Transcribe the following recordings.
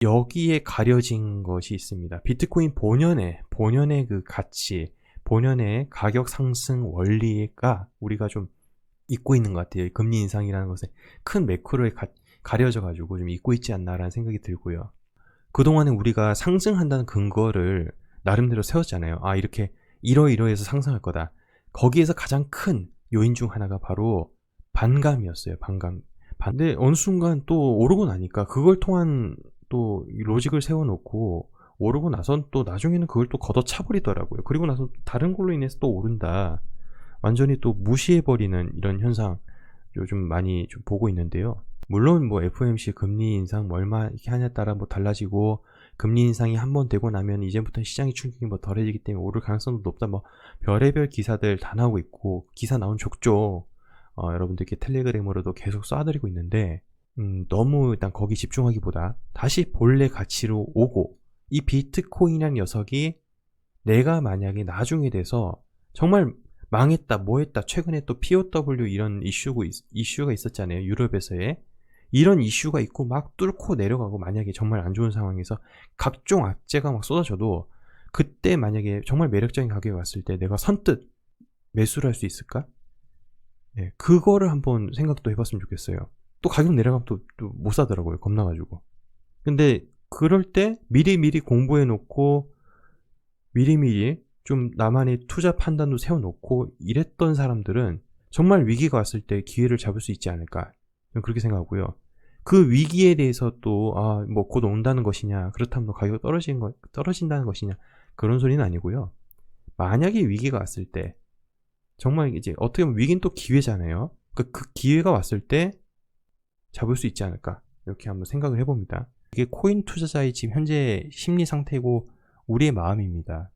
여기에 가려진 것이 있습니다. 비트코인 본연의 그 가치, 본연의 가격 상승 원리가 우리가 좀 잊고 있는 것 같아요. 금리 인상이라는 것에 큰 매크로에 가려져 가지고 좀 잊고 있지 않나라는 생각이 들고요. 그동안에 우리가 상승한다는 근거를 나름대로 세웠잖아요. 아, 이렇게 이러이러해서 상승할 거다. 거기에서 가장 큰 요인 중 하나가 바로 반감이었어요. 반감. 근데 어느 순간 또 오르고 나니까 그걸 통한 또 로직을 세워놓고 오르고 나선 또 나중에는 그걸 또 걷어차버리더라고요. 그리고 나서 다른 걸로 인해서 또 오른다. 완전히 또 무시해버리는 이런 현상 요즘 많이 좀 보고 있는데요. 물론 뭐 FOMC 금리 인상 뭐 얼마 이렇게 하냐에 따라 뭐 달라지고, 금리 인상이 한 번 되고 나면 이제부터 시장의 충격이 뭐 덜해지기 때문에 오를 가능성도 높다, 뭐 별의별 기사들 다 나오고 있고, 기사 나온 족족 여러분들께 텔레그램으로도 계속 쏴드리고 있는데, 너무 일단 거기 집중하기보다 다시 본래 가치로 오고, 이 비트코인이라는 녀석이 내가 만약에 나중에 돼서 정말 망했다, 뭐했다, 최근에 또 POW 이런 이슈가 있었잖아요. 유럽에서의 이런 이슈가 있고 막 뚫고 내려가고, 만약에 정말 안 좋은 상황에서 각종 악재가 막 쏟아져도 그때 만약에 정말 매력적인 가격이 왔을 때 내가 선뜻 매수를 할 수 있을까? 네, 그거를 한번 생각도 해봤으면 좋겠어요. 또 가격 내려가면 또 못 사더라고요. 겁나가지고. 근데 그럴 때 미리미리 공부해놓고 미리미리 좀 나만의 투자 판단도 세워놓고 이랬던 사람들은 정말 위기가 왔을 때 기회를 잡을 수 있지 않을까, 저는 그렇게 생각하고요. 그 위기에 대해서 또 뭐 곧 온다는 것이냐, 그렇다면 뭐 가격이 떨어진다는 것이냐, 그런 소리는 아니고요. 만약에 위기가 왔을 때 정말 이제 어떻게 보면 위기는 또 기회잖아요. 그 기회가 왔을 때 잡을 수 있지 않을까, 이렇게 한번 생각을 해봅니다. 이게 코인 투자자의 지금 현재 심리 상태고 우리의 마음입니다.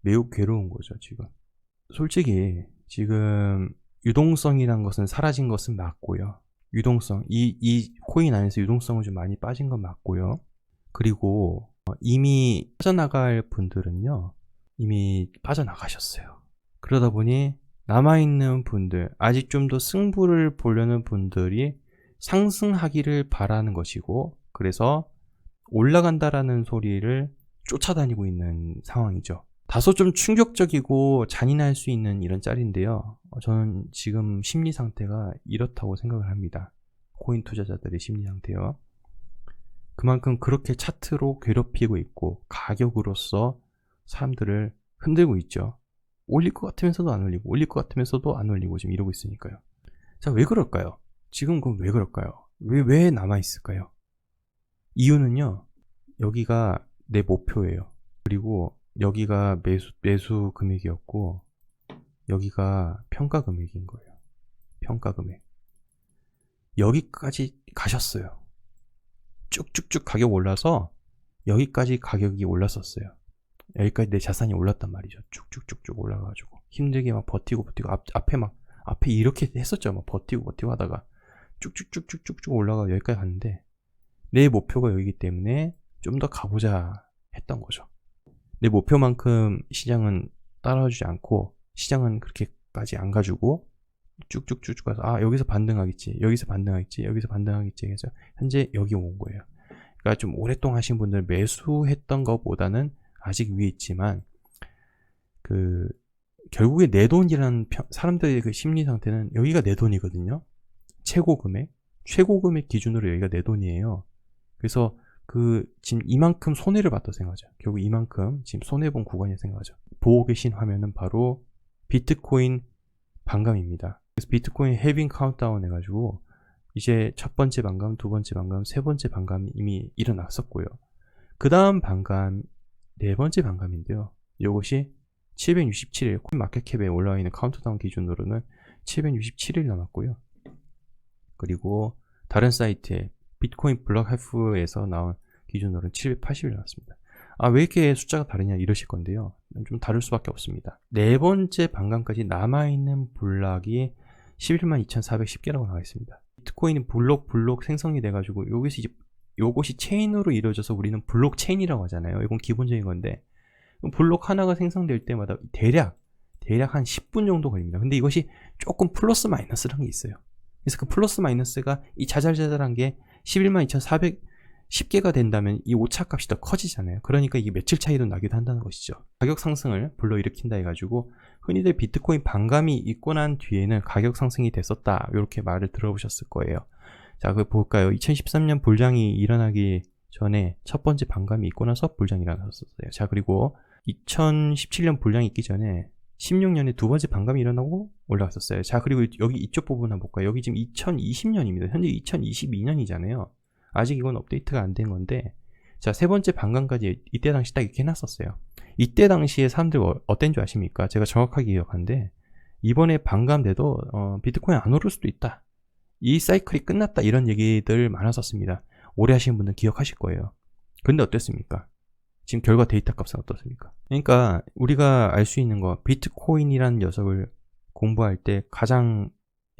매우 괴로운 거죠, 지금. 솔직히 지금 유동성이란 것은 사라진 것은 맞고요. 유동성, 이 코인 안에서 유동성은 좀 많이 빠진 건 맞고요. 그리고 이미 빠져나갈 분들은요, 이미 빠져나가셨어요. 그러다 보니 남아있는 분들, 아직 좀 더 승부를 보려는 분들이 상승하기를 바라는 것이고, 그래서 올라간다라는 소리를 쫓아다니고 있는 상황이죠. 다소 좀 충격적이고 잔인할 수 있는 이런 짤인데요. 저는 지금 심리 상태가 이렇다고 생각을 합니다. 코인 투자자들의 심리 상태요. 그만큼 그렇게 차트로 괴롭히고 있고 가격으로서 사람들을 흔들고 있죠. 올릴 것 같으면서도 안 올리고, 올릴 것 같으면서도 안 올리고, 지금 이러고 있으니까요. 자, 왜 그럴까요? 지금 그럼 왜 그럴까요? 왜 남아있을까요? 이유는요, 여기가 내 목표예요. 그리고 여기가 매수 금액이었고, 여기가 평가 금액인 거예요. 평가 금액. 여기까지 가셨어요. 쭉쭉쭉 가격 올라서 여기까지 가격이 올랐었어요. 여기까지 내 자산이 올랐단 말이죠. 쭉쭉쭉쭉 올라가가지고 힘들게 막 버티고 앞에 이렇게 했었죠. 막 버티고 하다가 쭉쭉쭉쭉쭉 올라가 여기까지 갔는데, 내 목표가 여기기 때문에 좀 더 가보자 했던 거죠. 내 목표만큼 시장은 따라주지 않고, 시장은 그렇게까지 안 가지고 쭉쭉쭉 가서 여기서 반등하겠지, 여기서 반등하겠지, 여기서 반등하겠지 해서 현재 여기 온 거예요. 그러니까 좀 오랫동안 하신 분들 매수했던 것보다는 아직 위에 있지만, 결국에 내 돈이라는 사람들의 그 심리 상태는 여기가 내 돈이거든요. 최고 금액 기준으로 여기가 내 돈이에요. 그래서 지금 이만큼 손해를 봤다고 생각하죠. 결국 이만큼 지금 손해본 구간이라고 생각하죠. 보고 계신 화면은 바로 비트코인 반감입니다. 그래서 비트코인 해빙 카운트다운 해가지고 이제 첫 번째 반감, 두 번째 반감, 세 번째 반감이 이미 일어났었고요. 그 다음 반감, 네 번째 반감인데요. 이것이 767일, 코인 마켓캡에 올라와 있는 카운트다운 기준으로는 767일 남았고요. 그리고 다른 사이트에 비트코인 블럭하프에서 나온 기준으로는 780일 나왔습니다. 왜 이렇게 숫자가 다르냐 이러실 건데요. 좀 다를 수밖에 없습니다. 네 번째 반감까지 남아있는 블락이 112,410개라고 나와 있습니다. 비트코인은 블록 생성이 돼가지고 요것이 체인으로 이루어져서 우리는 블록체인이라고 하잖아요. 이건 기본적인 건데, 블록 하나가 생성될 때마다 대략 한 10분 정도 걸립니다. 근데 이것이 조금 플러스 마이너스라는 게 있어요. 그래서 그 플러스 마이너스가 이 자잘자잘한 게 10개가 된다면 이 오차값이 더 커지잖아요. 그러니까 이게 며칠 차이도 나기도 한다는 것이죠. 가격 상승을 불러일으킨다 해가지고 흔히들 비트코인 반감이 있고 난 뒤에는 가격 상승이 됐었다, 이렇게 말을 들어보셨을 거예요. 자, 그 볼까요? 2013년 불장이 일어나기 전에 첫 번째 반감이 있고 나서 불장이 일어났었어요. 자, 그리고 2017년 불장이 있기 전에 16년에 두 번째 반감이 일어나고 올라갔었어요. 자, 그리고 여기 이쪽 부분 한번 볼까요? 여기 지금 2020년입니다. 현재 2022년이잖아요. 아직 이건 업데이트가 안 된 건데, 자, 세 번째 반감까지 이때 당시 딱 이렇게 해놨었어요. 이때 당시에 사람들 어땠는 줄 아십니까? 제가 정확하게 기억하는데, 이번에 반감돼도 비트코인 안 오를 수도 있다, 이 사이클이 끝났다, 이런 얘기들 많았었습니다. 오래 하시는 분들 기억하실 거예요. 근데 어땠습니까? 지금 결과 데이터 값은 어떻습니까? 그러니까 우리가 알 수 있는 거, 비트코인이라는 녀석을 공부할 때 가장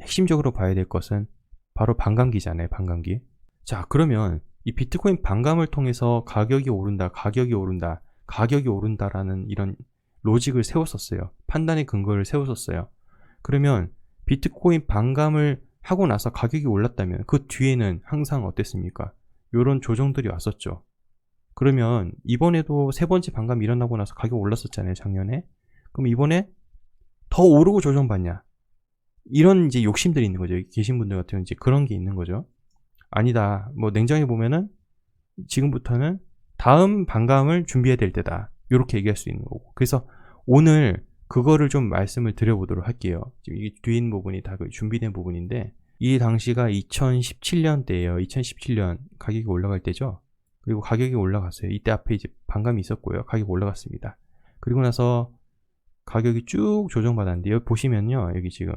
핵심적으로 봐야 될 것은 바로 반감기잖아요. 반감기. 자, 그러면 이 비트코인 반감을 통해서 가격이 오른다, 가격이 오른다, 가격이 오른다라는 이런 로직을 세웠었어요. 판단의 근거를 세웠었어요. 그러면 비트코인 반감을 하고 나서 가격이 올랐다면 그 뒤에는 항상 어땠습니까? 이런 조정들이 왔었죠. 그러면 이번에도 세 번째 반감이 일어나고 나서 가격 올랐었잖아요, 작년에. 그럼 이번에 더 오르고 조정받냐, 이런 이제 욕심들이 있는 거죠. 여기 계신 분들 같은 경우는 이제 그런 게 있는 거죠. 아니다, 뭐 냉정히 보면은 지금부터는 다음 반감을 준비해야 될 때다, 이렇게 얘기할 수 있는 거고. 그래서 오늘 그거를 좀 말씀을 드려보도록 할게요. 지금 이게 뒤에 있는 부분이 다 준비된 부분인데, 이 당시가 2017년 때예요. 2017년 가격이 올라갈 때죠. 그리고 가격이 올라갔어요. 이때 앞에 이제 반감이 있었고요. 가격이 올라갔습니다. 그리고 나서 가격이 쭉 조정받았는데, 여기 보시면요, 여기 지금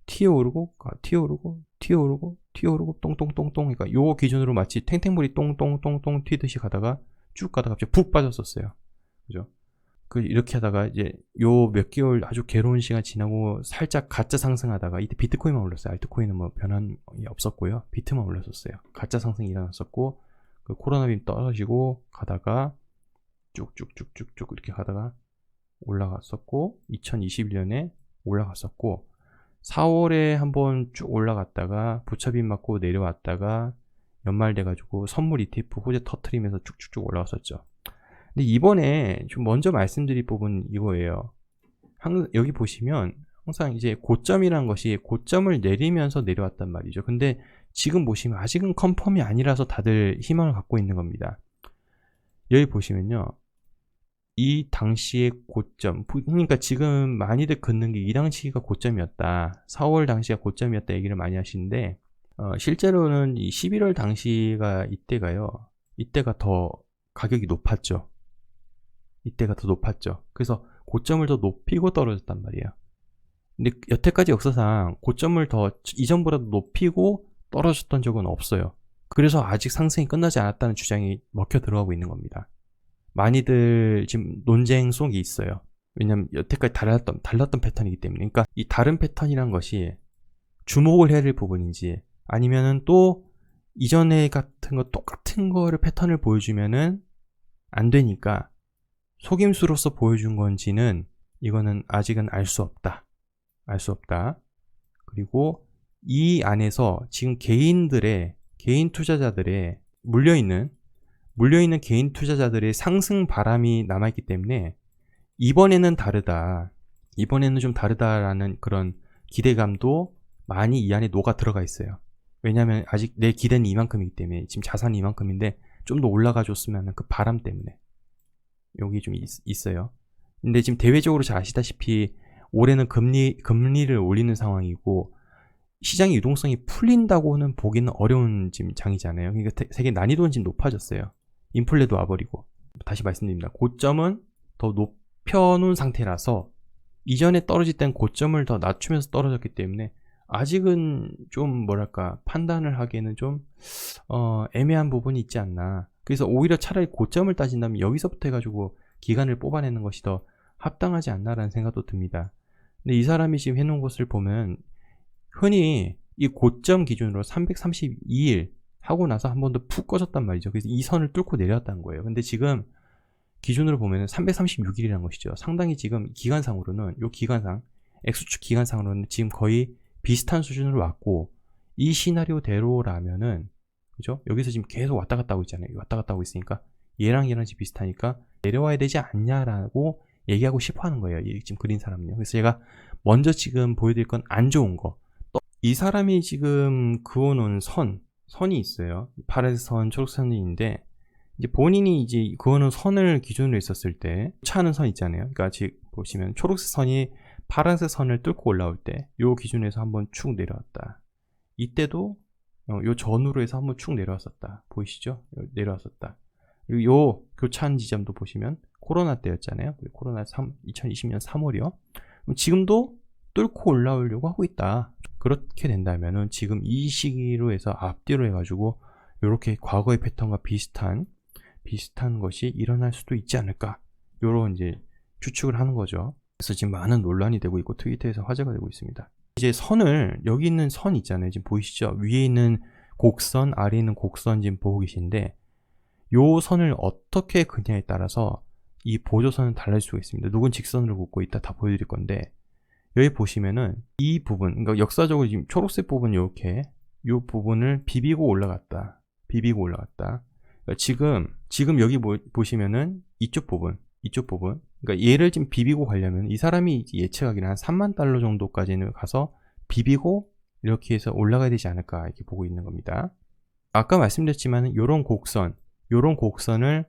튀어오르고 튀어오르고 튀어오르고 튀어오르고 똥똥똥똥, 그러니까 요 기준으로 마치 탱탱물이 똥똥똥똥 튀듯이 가다가 쭉 가다가 갑자기 푹 빠졌었어요. 그죠? 이렇게 하다가 이제 요 몇 개월 아주 괴로운 시간 지나고 살짝 가짜 상승하다가, 이때 비트코인만 올랐어요. 알트코인은 뭐 변함이 없었고요. 비트만 올랐었어요. 가짜 상승이 일어났었고, 그 코로나 빔 떨어지고 가다가 쭉쭉쭉쭉쭉 이렇게 가다가 올라갔었고, 2021년에 올라갔었고, 4월에 한번 쭉 올라갔다가 부처빔 맞고 내려왔다가 연말 돼가지고 선물 ETF 호재 터트리면서 쭉쭉쭉 올라갔었죠. 근데 이번에 좀 먼저 말씀드릴 부분 이거예요. 여기 보시면 항상 이제 고점이라는 것이 고점을 내리면서 내려왔단 말이죠. 근데 지금 보시면 아직은 컨펌이 아니라서 다들 희망을 갖고 있는 겁니다. 여기 보시면요, 이 당시의 고점, 그러니까 지금 많이들 긋는 게 이 당시가 고점이었다, 4월 당시가 고점이었다 얘기를 많이 하시는데, 실제로는 이 11월 당시가 이때가 더 가격이 높았죠. 이때가 더 높았죠. 그래서 고점을 더 높이고 떨어졌단 말이에요. 근데 여태까지 역사상 고점을 더 이전보다도 높이고 떨어졌던 적은 없어요. 그래서 아직 상승이 끝나지 않았다는 주장이 먹혀 들어가고 있는 겁니다. 많이들 지금 논쟁 속에 있어요. 왜냐면 여태까지 달랐던 패턴이기 때문에. 그러니까 이 다른 패턴이란 것이 주목을 해야 될 부분인지, 아니면은 또 이전에 같은 거 똑같은 거를 패턴을 보여주면은 안 되니까 속임수로서 보여준 건지는 이거는 아직은 알 수 없다. 알 수 없다. 그리고 이 안에서 지금 개인 투자자들의 물려있는 개인 투자자들의 상승 바람이 남아있기 때문에 이번에는 좀 다르다라는 그런 기대감도 많이 이 안에 녹아 들어가 있어요. 왜냐하면 아직 내 기대는 이만큼이기 때문에, 지금 자산이 이만큼인데 좀 더 올라가 줬으면 하는 그 바람 때문에 여기 좀 있어요. 근데 지금 대외적으로 잘 아시다시피 올해는 금리를 올리는 상황이고, 시장의 유동성이 풀린다고는 보기는 어려운 지금 장이잖아요. 그러니까 세계 난이도는 지금 높아졌어요. 인플레도 와버리고. 다시 말씀드립니다. 고점은 더 높여놓은 상태라서 이전에 떨어질 땐 고점을 더 낮추면서 떨어졌기 때문에 아직은 좀 판단을 하기에는 좀 애매한 부분이 있지 않나. 그래서 오히려 차라리 고점을 따진다면 여기서부터 해가지고 기간을 뽑아내는 것이 더 합당하지 않나라는 생각도 듭니다. 근데 이 사람이 지금 해놓은 것을 보면 흔히 이 고점 기준으로 332일 하고 나서 한 번 더 푹 꺼졌단 말이죠. 그래서 이 선을 뚫고 내려왔다는 거예요. 근데 지금 기준으로 보면 336일이라는 것이죠. 상당히 지금 기간상으로는, X축 기간상으로는 지금 거의 비슷한 수준으로 왔고, 이 시나리오대로라면은 그죠? 여기서 지금 계속 왔다 갔다 하고 있잖아요. 왔다 갔다 하고 있으니까 얘랑 지금 비슷하니까 내려와야 되지 않냐라고 얘기하고 싶어 하는 거예요. 지금 그린 사람은요. 그래서 제가 먼저 지금 보여드릴 건 안 좋은 거. 또 이 사람이 지금 그어놓은 선이 있어요. 파란색 선, 초록색 선이 있는데, 이제 본인이 이제 그어놓은 선을 기준으로 했었을 때, 차는 선 있잖아요. 그러니까 지금 보시면 초록색 선이 파란색 선을 뚫고 올라올 때, 요 기준에서 한번 축 내려왔다. 이때도 요 전후로 해서 한번 축 내려왔었다. 보이시죠? 내려왔었다. 그리고 요 교차하는 지점도 보시면 코로나 때였잖아요. 코로나 2020년 3월이요. 지금도 뚫고 올라오려고 하고 있다. 그렇게 된다면은 지금 이 시기로 해서 앞뒤로 해가지고 이렇게 과거의 패턴과 비슷한 것이 일어날 수도 있지 않을까. 요런 이제 추측을 하는 거죠. 그래서 지금 많은 논란이 되고 있고 트위터에서 화제가 되고 있습니다. 이제 선을, 여기 있는 선 있잖아요. 지금 보이시죠? 위에 있는 곡선, 아래에 있는 곡선 지금 보고 계신데, 요 선을 어떻게 그냐에 따라서 이 보조선은 달라질 수가 있습니다. 누군 직선으로 긋고 있다 다 보여드릴 건데, 여기 보시면은 이 부분, 그러니까 역사적으로 지금 초록색 부분 이렇게 요 부분을 비비고 올라갔다. 그러니까 지금 여기 보시면은 이쪽 부분, 그러니까 얘를 지금 비비고 가려면 이 사람이 예측하기는 한 3만 달러 정도까지는 가서 비비고 이렇게 해서 올라가야 되지 않을까 이렇게 보고 있는 겁니다. 아까 말씀드렸지만 요런 곡선을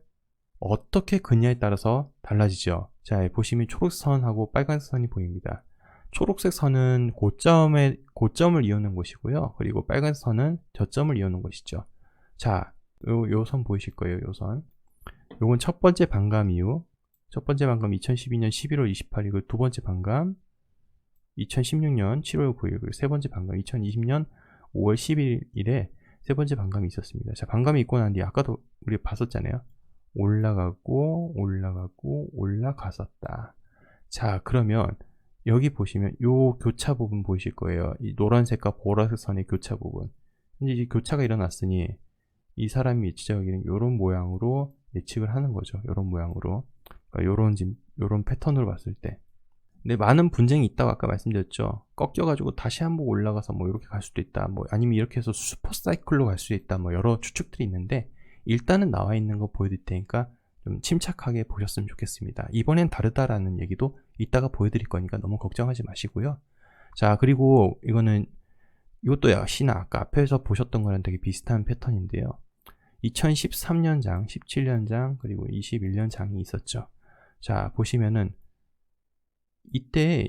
어떻게 긋냐에 따라서 달라지죠. 자, 보시면 초록색 선하고 빨간색 선이 보입니다. 초록색 선은 고점을 이루는 곳이고요. 그리고 빨간색 선은 저점을 이루는 곳이죠. 자, 요 선 보이실 거예요. 요 선. 요건 첫 번째 반감 이후, 2012년 11월 28일, 그 두 번째 반감 2016년 7월 9일, 그리고 세 번째 반감 2020년 5월 11일에 세 번째 반감이 있었습니다. 자, 반감이 있고 난 뒤에 아까도 우리 봤었잖아요. 올라갔고 올라갔었다. 자, 그러면 여기 보시면 요 교차 부분 보이실 거예요. 이 노란색과 보라색 선의 교차 부분. 이제 이 교차가 일어났으니 이 사람이 예측하기는 요런 모양으로 예측을 하는 거죠. 요런 모양으로. 그러니까 요런 패턴으로 봤을 때. 근데 많은 분쟁이 있다고 아까 말씀드렸죠. 꺾여가지고 다시 한번 올라가서 뭐 이렇게 갈 수도 있다. 뭐 아니면 이렇게 해서 슈퍼사이클로 갈 수 있다. 뭐 여러 추측들이 있는데, 일단은 나와 있는 거 보여드릴 테니까 좀 침착하게 보셨으면 좋겠습니다. 이번엔 다르다라는 얘기도 이따가 보여드릴 거니까 너무 걱정하지 마시고요. 자, 그리고 이것도 역시나 아까 앞에서 보셨던 거랑 되게 비슷한 패턴인데요. 2013년장, 17년장, 그리고 21년장이 있었죠. 자, 보시면은 이때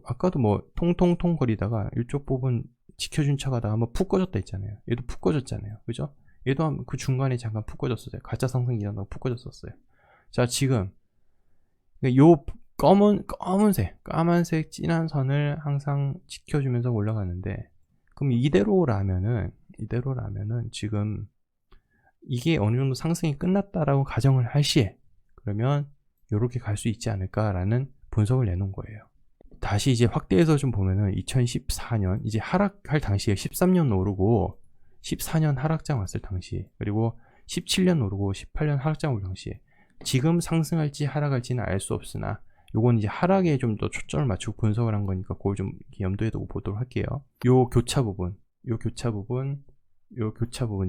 아까도 뭐 통통통 거리다가 이쪽 부분 지켜준 척 하다가 한번 푹 꺼졌다 했잖아요. 얘도 푹 꺼졌잖아요. 그죠? 얘도 그 중간에 잠깐 푹 꺼졌었어요. 가짜 상승이 일어나고 푹 꺼졌었어요. 자, 지금 요 까만색 진한 선을 항상 지켜주면서 올라가는데, 그럼 이대로라면은 지금 이게 어느 정도 상승이 끝났다라고 가정을 할 시에, 그러면 요렇게 갈 수 있지 않을까라는 분석을 내놓은 거예요. 다시 이제 확대해서 좀 보면은 2014년 이제 하락할 당시에 13년 오르고 14년 하락장 왔을 당시, 그리고 17년 오르고 18년 하락장 올 당시에 지금 상승할지 하락할지는 알 수 없으나, 요건 이제 하락에 좀 더 초점을 맞추고 분석을 한 거니까 그걸 좀 염두에 두고 보도록 할게요. 요 교차 부분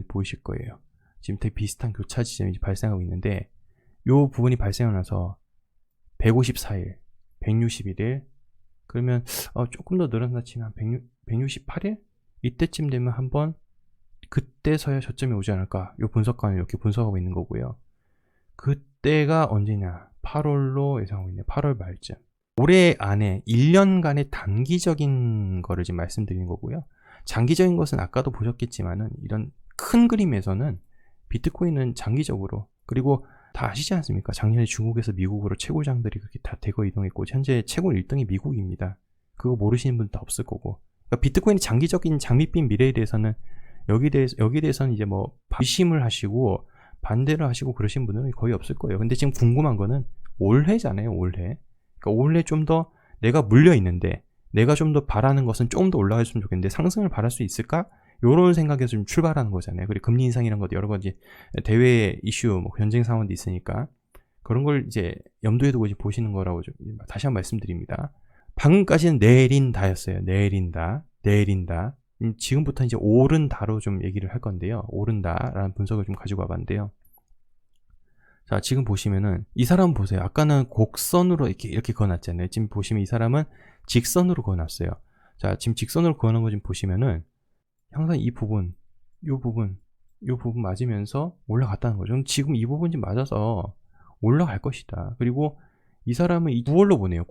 보이실 거예요. 지금 되게 비슷한 교차 지점이 발생하고 있는데, 요 부분이 발생하고 나서 154일, 161일, 그러면 조금 더 늘어났나 치면 168일? 이때쯤 되면 한번 그때서야 저점이 오지 않을까. 요 분석관은 이렇게 분석하고 있는 거고요. 그때가 언제냐? 8월로 예상하고 있네요. 8월 말쯤. 올해 안에 1년간의 단기적인 거를 지금 말씀드리는 거고요. 장기적인 것은 아까도 보셨겠지만은 이런 큰 그림에서는 비트코인은 장기적으로, 그리고 다 아시지 않습니까? 작년에 중국에서 미국으로 최고장들이 그렇게 다 대거 이동했고 현재 최고 1등이 미국입니다. 그거 모르시는 분도 없을 거고. 그러니까 비트코인의 장기적인 장밋빛 미래에 대해서는 여기에 대해서는 이제 뭐 의심을 하시고 반대를 하시고 그러신 분들은 거의 없을 거예요. 근데 지금 궁금한 거는 올해잖아요. 올해. 그러니까 올해 좀 더 내가 물려 있는데, 내가 좀 더 바라는 것은 좀 더 올라갔으면 좋겠는데 상승을 바랄 수 있을까? 요런 생각에서 좀 출발하는 거잖아요. 그리고 금리 인상이란 것도 여러 가지 대외 이슈, 뭐 전쟁 상황도 있으니까 그런 걸 이제 염두에 두고 이제 보시는 거라고 좀 다시 한번 말씀드립니다. 방금까지는 내린다였어요. 내린다. 지금부터 이제 오른다로 좀 얘기를 할 건데요. 오른다라는 분석을 좀 가지고 와봤는데요. 자, 지금 보시면은 이 사람 보세요. 아까는 곡선으로 이렇게 그어놨잖아요. 지금 보시면 이 사람은 직선으로 그어놨어요. 자, 지금 직선으로 그어놓은 거 지금 보시면은 항상 이 부분, 요 부분 맞으면서 올라갔다는 거죠. 그럼 지금 이 부분이 맞아서 올라갈 것이다. 그리고 이 사람은 9월로 보내요.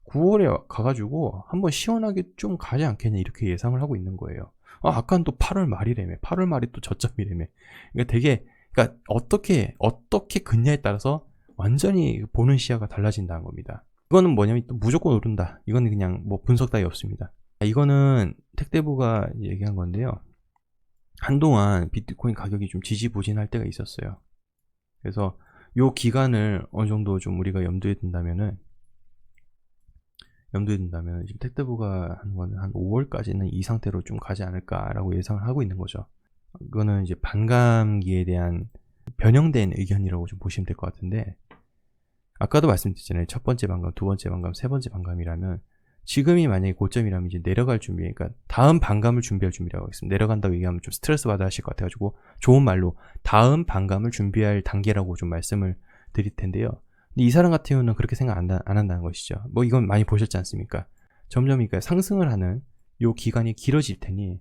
9월에 가가지고 한번 시원하게 좀 가지 않겠냐 이렇게 예상을 하고 있는 거예요. 아까는 또 8월 말이래매. 8월 말이 또 저점이래매. 그러니까 어떻게 긋냐에 따라서 완전히 보는 시야가 달라진다는 겁니다. 이거는 뭐냐면 또 무조건 오른다. 이거는 그냥 뭐 분석 따위 없습니다. 이거는 택대부가 얘기한 건데요. 한동안 비트코인 가격이 좀 지지부진할 때가 있었어요. 그래서 요 기간을 어느 정도 좀 우리가 염두에 둔다면은 지금 택대부가 하는 거는 한 5월까지는 이 상태로 좀 가지 않을까라고 예상을 하고 있는 거죠. 이거는 이제 반감기에 대한 변형된 의견이라고 좀 보시면 될 것 같은데, 아까도 말씀드렸잖아요. 첫 번째 반감, 두 번째 반감, 세 번째 반감이라면 지금이 만약에 고점이라면 이제 내려갈 준비, 그러니까 다음 반감을 준비할 준비라고 하겠습니다. 내려간다고 얘기하면 좀 스트레스 받아 하실 것 같아가지고 좋은 말로 다음 반감을 준비할 단계라고 좀 말씀을 드릴 텐데요. 근데 이 사람 같은 경우는 그렇게 생각 안 한다는 것이죠. 뭐 이건 많이 보셨지 않습니까? 점점 그러니까 상승을 하는 요 기간이 길어질 테니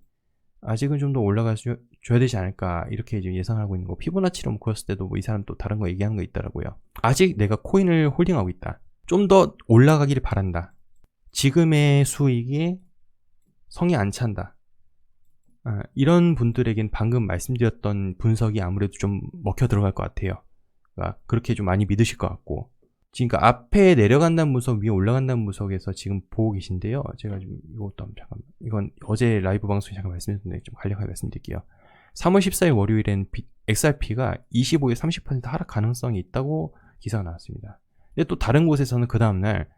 아직은 좀 더 올라가줘야 되지 않을까 이렇게 이제 예상하고 있는 거. 피보나치로 묶었을 때도 뭐 이 사람 또 다른 거 얘기하는 거 있더라고요. 아직 내가 코인을 홀딩하고 있다. 좀 더 올라가기를 바란다. 지금의 수익이 성이 안 찬다. 이런 분들에겐 방금 말씀드렸던 분석이 아무래도 좀 먹혀 들어갈 것 같아요. 그러니까 그렇게 좀 많이 믿으실 것 같고. 지금 그러니까 앞에 내려간다는 분석, 위에 올라간다는 분석에서 지금 보고 계신데요. 제가 좀 이것도 잠깐, 이건 어제 라이브 방송에 잠깐 말씀드렸는데 좀 간략하게 말씀드릴게요. 3월 14일 월요일엔 XRP가 25에 30% 하락 가능성이 있다고 기사가 나왔습니다. 근데 또 다른 곳에서는 그 다음날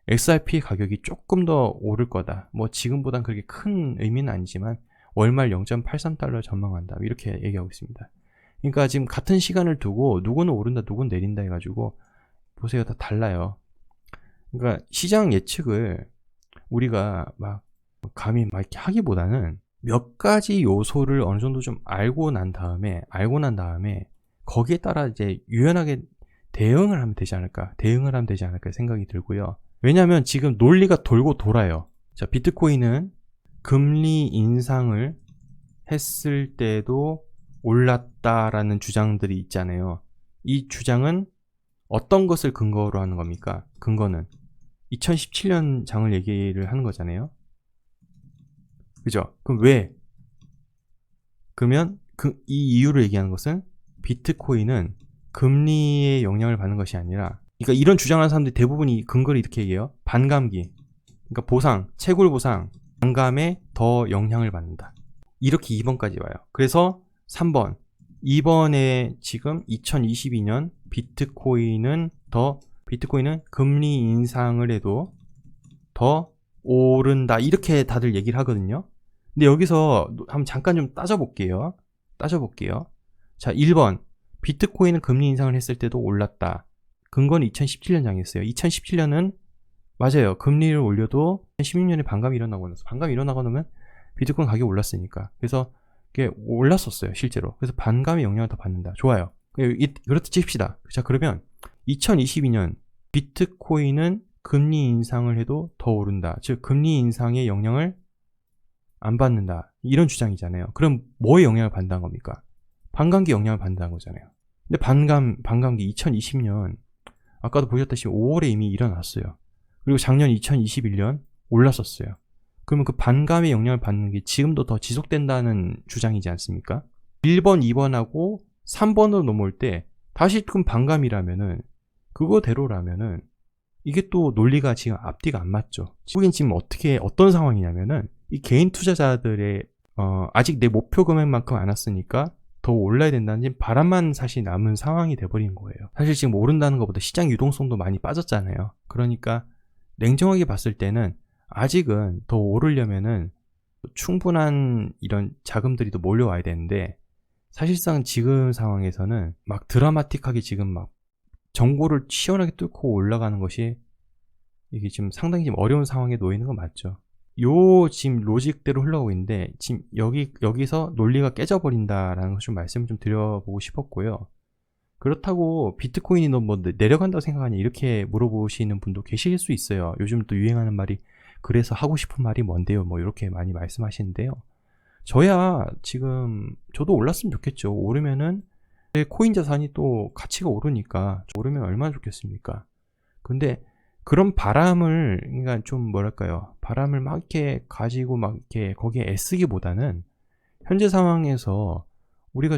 XRP 가격이 조금 더 오를 거다. 뭐 지금보단 그렇게 큰 의미는 아니지만 월말 0.83달러 전망한다. 이렇게 얘기하고 있습니다. 그러니까 지금 같은 시간을 두고 누구는 오른다, 누구는 내린다 해가지고 보세요. 다 달라요. 그러니까 시장 예측을 우리가 막 감히 막 이렇게 하기보다는 몇 가지 요소를 어느 정도 좀 알고 난 다음에 거기에 따라 이제 유연하게 대응을 하면 되지 않을까 생각이 들고요. 왜냐하면 지금 논리가 돌고 돌아요. 자, 비트코인은 금리 인상을 했을 때도 올랐다라는 주장들이 있잖아요. 이 주장은 어떤 것을 근거로 하는 겁니까? 근거는 2017년 장을 얘기를 하는 거잖아요. 그죠? 그럼 왜? 그러면 이 이유를 얘기하는 것은 비트코인은 금리의 영향을 받는 것이 아니라, 그러니까 이런 주장하는 사람들이 대부분이 근거를 이렇게 얘기해요. 반감기, 그러니까 보상, 채굴 보상, 반감에 더 영향을 받는다. 이렇게 2번까지 와요. 그래서 3번, 2번에 지금 2022년 비트코인은 금리 인상을 해도 더 오른다. 이렇게 다들 얘기를 하거든요. 근데 여기서 한번 잠깐 좀 따져볼게요. 자, 1번. 비트코인은 금리 인상을 했을 때도 올랐다. 근거는 2017년 장이었어요. 2017년은 맞아요. 금리를 올려도 2016년에 반감이 일어나고 나면 비트코인 가격이 올랐으니까. 그래서 이게 올랐었어요. 실제로. 그래서 반감의 영향을 더 받는다. 좋아요. 그렇다 칩시다. 자, 그러면 2022년 비트코인은 금리 인상을 해도 더 오른다. 즉 금리 인상의 영향을 안 받는다. 이런 주장이잖아요. 그럼 뭐에 영향을 받는다는 겁니까? 반감기 영향을 받는다는 거잖아요. 근데 반감기 2020년 아까도 보셨다시피 5월에 이미 일어났어요. 그리고 작년 2021년 올랐었어요. 그러면 그 반감의 영향을 받는 게 지금도 더 지속된다는 주장이지 않습니까? 1번, 2번하고 3번으로 넘어올 때 다시 그럼 반감이라면은 그거대로라면은 이게 또 논리가 지금 앞뒤가 안 맞죠. 한국인 지금 어떤 상황이냐면은 이 개인 투자자들의 아직 내 목표 금액만큼 안 왔으니까 더 올라야 된다는 바람만 사실 남은 상황이 돼버린 거예요. 사실 지금 오른다는 것보다 시장 유동성도 많이 빠졌잖아요. 그러니까 냉정하게 봤을 때는 아직은 더 오르려면은 충분한 이런 자금들이 더 몰려와야 되는데, 사실상 지금 상황에서는 막 드라마틱하게 지금 막 정보를 시원하게 뚫고 올라가는 것이 이게 지금 상당히 좀 어려운 상황에 놓이는 건 맞죠. 요 지금 로직대로 흘러가고 있는데 지금 여기서 논리가 깨져버린다라는 걸 좀 말씀을 좀 드려보고 싶었고요. 그렇다고 비트코인이 너 뭐 내려간다고 생각하니 이렇게 물어보시는 분도 계실 수 있어요. 요즘 또 유행하는 말이 그래서 하고 싶은 말이 뭔데요? 뭐 이렇게 많이 말씀하시는데요. 저야 지금 저도 올랐으면 좋겠죠. 오르면은 내 코인 자산이 또 가치가 오르니까 오르면 얼마나 좋겠습니까? 근데 그런 바람을 그러니까 좀 뭐랄까요? 바람을 막 이렇게 가지고 막 이렇게 거기에 애쓰기보다는 현재 상황에서 우리가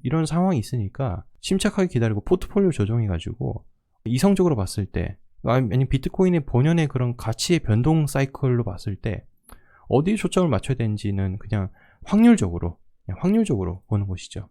이런 상황이 있으니까 침착하게 기다리고 포트폴리오 조정해 가지고 이성적으로 봤을 때 아니 비트코인의 본연의 그런 가치의 변동 사이클로 봤을 때 어디에 초점을 맞춰야 되는지는 그냥 확률적으로 보는 것이죠.